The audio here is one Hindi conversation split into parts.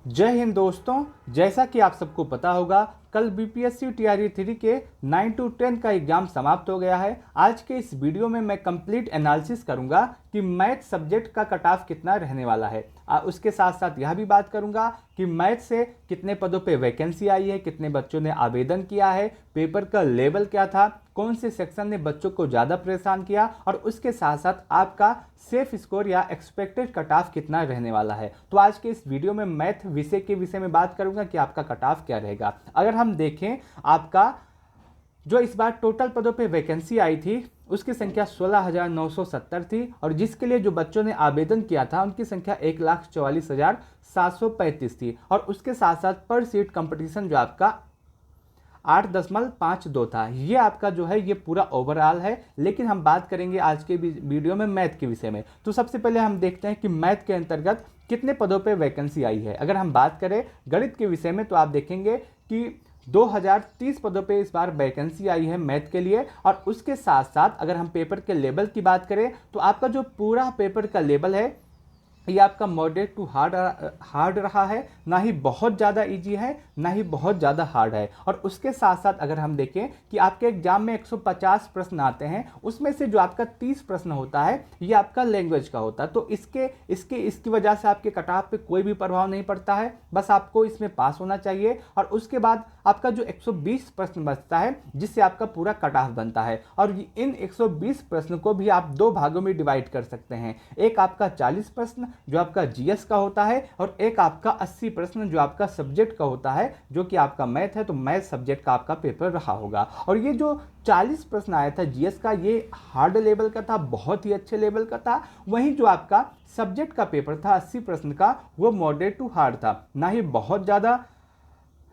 जय हिंद दोस्तों। जैसा कि आप सबको पता होगा, कल बीपीएससी टीआरई 3 के 9 to 10 का एग्जाम समाप्त हो गया है। आज के इस वीडियो में मैं कंप्लीट एनालिसिस करूंगा कि मैथ सब्जेक्ट का कट ऑफ कितना रहने वाला है। उसके साथ साथ यह भी बात करूंगा कि मैथ से कितने पदों पे वैकेंसी आई है, कितने बच्चों ने आवेदन किया है, पेपर का लेवल क्या था, कौन से सेक्शन ने बच्चों को ज़्यादा परेशान किया, और उसके साथ साथ आपका सेफ स्कोर या एक्सपेक्टेड कट ऑफ कितना रहने वाला है। तो आज के इस वीडियो में मैथ विषय के विषय में बात करूंगा कि आपका कट ऑफ क्या रहेगा। अगर हम देखें, आपका जो इस बार टोटल पदों पे वैकेंसी आई थी उसकी संख्या 16,970 थी, और जिसके लिए जो बच्चों ने आवेदन किया था उनकी संख्या 1,44,735 थी। और उसके साथ साथ पर सीट कंपटीशन जो आपका 8.52 था। ये आपका जो है ये पूरा ओवरऑल है, लेकिन हम बात करेंगे आज के वीडियो में मैथ के विषय में। तो सबसे पहले हम देखते हैं कि मैथ के अंतर्गत कितने पदों पे वैकेंसी आई है। अगर हम बात करें गणित के विषय में तो आप देखेंगे कि 2030 पदों पे इस बार वैकेंसी आई है मैथ के लिए। और उसके साथ साथ अगर हम पेपर के लेवल की बात करें तो आपका जो पूरा पेपर का लेवल है ये आपका मॉडरेट टू हार्ड रहा है, ना ही बहुत ज़्यादा इजी है ना ही बहुत ज़्यादा हार्ड है। और उसके साथ साथ अगर हम देखें कि आपके एग्जाम में 150 प्रश्न आते हैं, उसमें से जो आपका 30 प्रश्न होता है ये आपका लैंग्वेज का होता है। तो इसकी वजह से आपके कट ऑफ पे कोई भी प्रभाव नहीं पड़ता है, बस आपको इसमें पास होना चाहिए। और उसके बाद आपका जो 120 प्रश्न बचता है जिससे आपका पूरा कट ऑफ बनता है। और इन 120 प्रश्न को भी आप दो भागों में डिवाइड कर सकते हैं। एक आपका 40 प्रश्न जो आपका जीएस का होता है, और एक आपका 80 प्रश्न जो आपका सब्जेक्ट का होता है, जो कि आपका मैथ है। तो मैथ सब्जेक्ट का आपका पेपर रहा होगा। और ये जो 40 प्रश्न आया था जीएस का, ये हार्ड लेवल का था, बहुत ही अच्छे लेवल का था। वहीं जो आपका सब्जेक्ट का पेपर था 80 प्रश्न का, वो मॉडरेट टू हार्ड था, ना ही बहुत ज़्यादा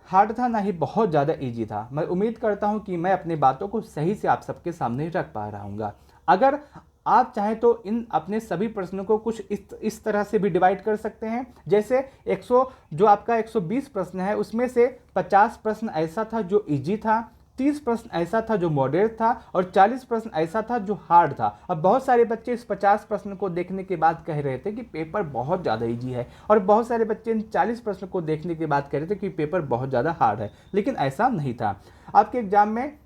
हार्ड था ना ही बहुत ज़्यादा इजी था। मैं उम्मीद करता हूं कि मैं अपनी बातों को सही से आप सबके सामने रख पा रहा हूँ। अगर आप चाहें तो इन अपने सभी प्रश्नों को कुछ इस तरह से भी डिवाइड कर सकते हैं। जैसे 100 जो आपका 120 प्रश्न है उसमें से 50 प्रश्न ऐसा था जो इजी था, 30 प्रश्न ऐसा था जो मॉडरेट था, और 40 प्रश्न ऐसा था जो हार्ड था। अब बहुत सारे बच्चे इस 50 प्रश्न को देखने के बाद कह रहे थे कि पेपर बहुत ज़्यादा इजी है, और बहुत सारे बच्चे इन 40 प्रश्न को देखने के बाद कह रहे थे कि पेपर बहुत ज़्यादा हार्ड है। लेकिन ऐसा नहीं था। आपके एग्जाम में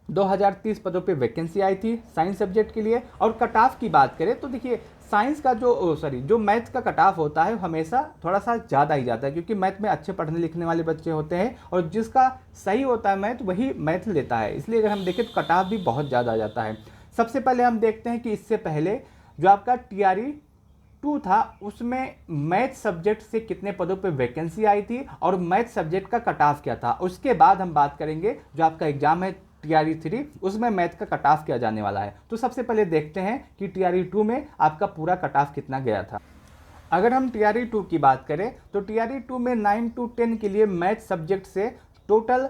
2030 पदों पे वैकेंसी आई थी साइंस सब्जेक्ट के लिए। और कट ऑफ की बात करें तो देखिए, साइंस का जो मैथ का कट ऑफ होता है हमेशा थोड़ा सा ज़्यादा ही जाता है, क्योंकि मैथ में अच्छे पढ़ने लिखने वाले बच्चे होते हैं, और जिसका सही होता है मैथ वही मैथ लेता है। इसलिए अगर हम देखें तो कट ऑफ भी बहुत ज़्यादा आ जाता है। सबसे पहले हम देखते हैं कि इससे पहले जो आपका टीआरई 2 था उसमें मैथ सब्जेक्ट से कितने पदों पे वैकेंसी आई थी और मैथ सब्जेक्ट का कट ऑफ क्या था। उसके बाद हम बात करेंगे जो आपका एग्जाम है टीआरई 3, उसमें मैथ का कट ऑफ क्या जाने वाला है। तो सबसे पहले देखते हैं कि टीआरई 2 में आपका पूरा कट ऑफ कितना गया था। अगर हम टीआरई 2 की बात करें तो टीआरई 2 में 9 to 10 के लिए मैथ सब्जेक्ट से टोटल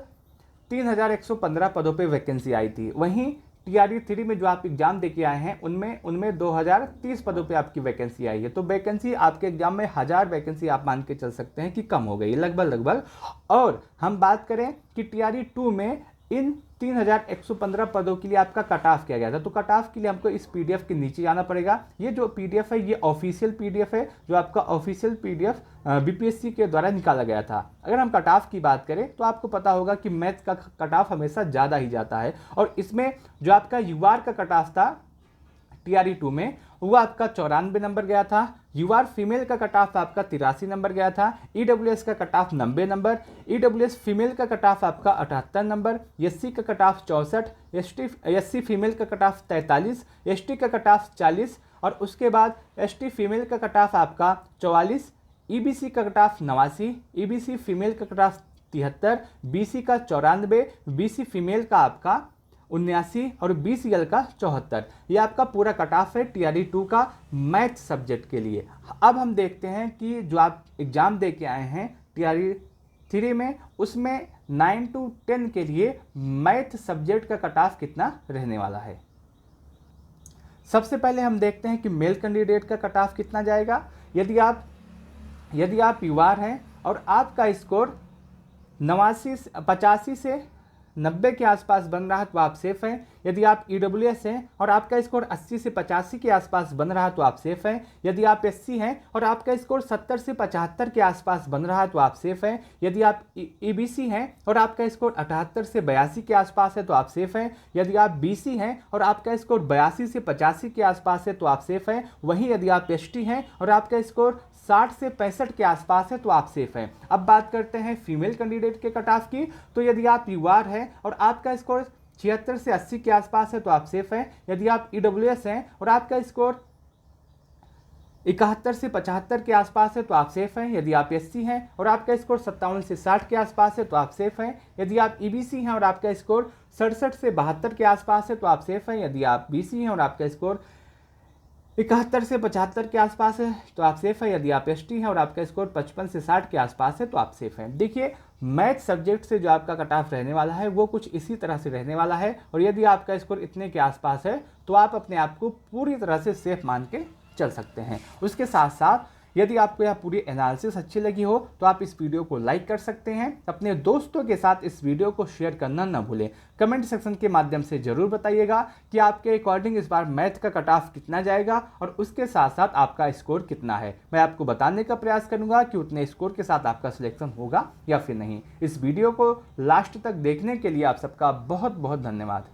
3,115 पदों पे वैकेंसी आई थी। वहीं टीआरई 3 में जो आप एग्जाम देके आए हैं उनमें 2030 पदों पे आपकी वैकेंसी आई है। तो वैकेंसी आपके एग्जाम में 1000 वैकेंसी आप मान के चल सकते हैं कि कम हो गई लगभग। और हम बात करें कि टीआरई 2 में इन 3,115 पदों के लिए आपका कट ऑफ किया गया था। तो कट ऑफ के लिए हमको इस पीडीएफ के नीचे जाना पड़ेगा। ये जो पीडीएफ है ये ऑफिशियल पीडीएफ है, जो आपका ऑफिशियल पीडीएफ बीपीएससी के द्वारा निकाला गया था। अगर हम कट ऑफ की बात करें तो आपको पता होगा कि मैथ का कट ऑफ हमेशा ज़्यादा ही जाता है। और इसमें जो आपका यूआर का कट ऑफ था टीआरई 2 में वो आपका 94 नंबर गया था। यूआर फीमेल का कट ऑफ आपका 83 नंबर गया था। ईडब्ल्यूएस का cut off 90 number, EWS female का कट ऑफ आपका 78 नंबर, एससी का कट ऑफ 64, एससी फीमेल का कट ऑफ 43, एसटी का कट ऑफ 40, और उसके बाद एसटी फीमेल का कट ऑफ आपका 44, ईबीसी का कट ऑफ 89, ईबीसी फीमेल का कट ऑफ 73, बीसी का 94, बीसी फीमेल का आपका 79, और बीसीएल का 74। ये आपका पूरा कट ऑफ है टीआरई 2 का मैथ सब्जेक्ट के लिए। अब हम देखते हैं कि जो आप एग्जाम दे के आए हैं टीआरई 3 में, उसमें 9 to 10 के लिए मैथ सब्जेक्ट का कट ऑफ कितना रहने वाला है। सबसे पहले हम देखते हैं कि मेल कैंडिडेट का कट ऑफ कितना जाएगा। यदि आप यूआर हैं और आपका स्कोर 85 से 90 के आसपास बन रहा है तो आप सेफ हैं। यदि आप EWS हैं और आपका स्कोर 80 से 85 के आसपास बन रहा है तो आप सेफ हैं। यदि आप SC हैं और आपका स्कोर 70 से 75 के आसपास बन रहा है तो आप सेफ हैं। यदि आप EBC हैं और आपका स्कोर 78 से 82 के आसपास है तो आप सेफ हैं। यदि आप BC हैं और आपका स्कोर 82 से 85 के आसपास है तो आप सेफ हैं। वहीं यदि आप ST हैं और आपका स्कोर 60 से 65 के आसपास है तो आप सेफ हैं। अब बात करते हैं फीमेल कैंडिडेट के कट ऑफ की। तो यदि आप UR हैं और आपका स्कोर 76 से 80 के आसपास है तो आप सेफ हैं। यदि आप EWS हैं और आपका स्कोर 71 से 75 के आसपास है तो आप सेफ हैं। यदि आप SC हैं और आपका स्कोर 57 से 60 के आसपास है तो आप सेफ हैं। यदि आप EBC हैं और आपका स्कोर 67 से 72 के आसपास है तो आप सेफ हैं। यदि आप BC हैं और आपका स्कोर 71 से 75 के आसपास है तो आप सेफ है। यदि आप ST हैं और आपका स्कोर 55 से 60 के आसपास है तो आप सेफ हैं। देखिए, मैथ सब्जेक्ट से जो आपका कट ऑफ रहने वाला है वो कुछ इसी तरह से रहने वाला है, और यदि आपका स्कोर इतने के आसपास है तो आप अपने आप को पूरी तरह से सेफ मान के चल सकते हैं। उसके साथ साथ यदि आपको यह पूरी एनालिसिस अच्छी लगी हो तो आप इस वीडियो को लाइक कर सकते हैं। अपने दोस्तों के साथ इस वीडियो को शेयर करना न भूलें। कमेंट सेक्शन के माध्यम से जरूर बताइएगा कि आपके अकॉर्डिंग इस बार मैथ का कट ऑफ कितना जाएगा और उसके साथ साथ आपका स्कोर कितना है। मैं आपको बताने का प्रयास करूंगा कि उतने स्कोर के साथ आपका सिलेक्शन होगा या फिर नहीं। इस वीडियो को लास्ट तक देखने के लिए आप सबका बहुत बहुत धन्यवाद।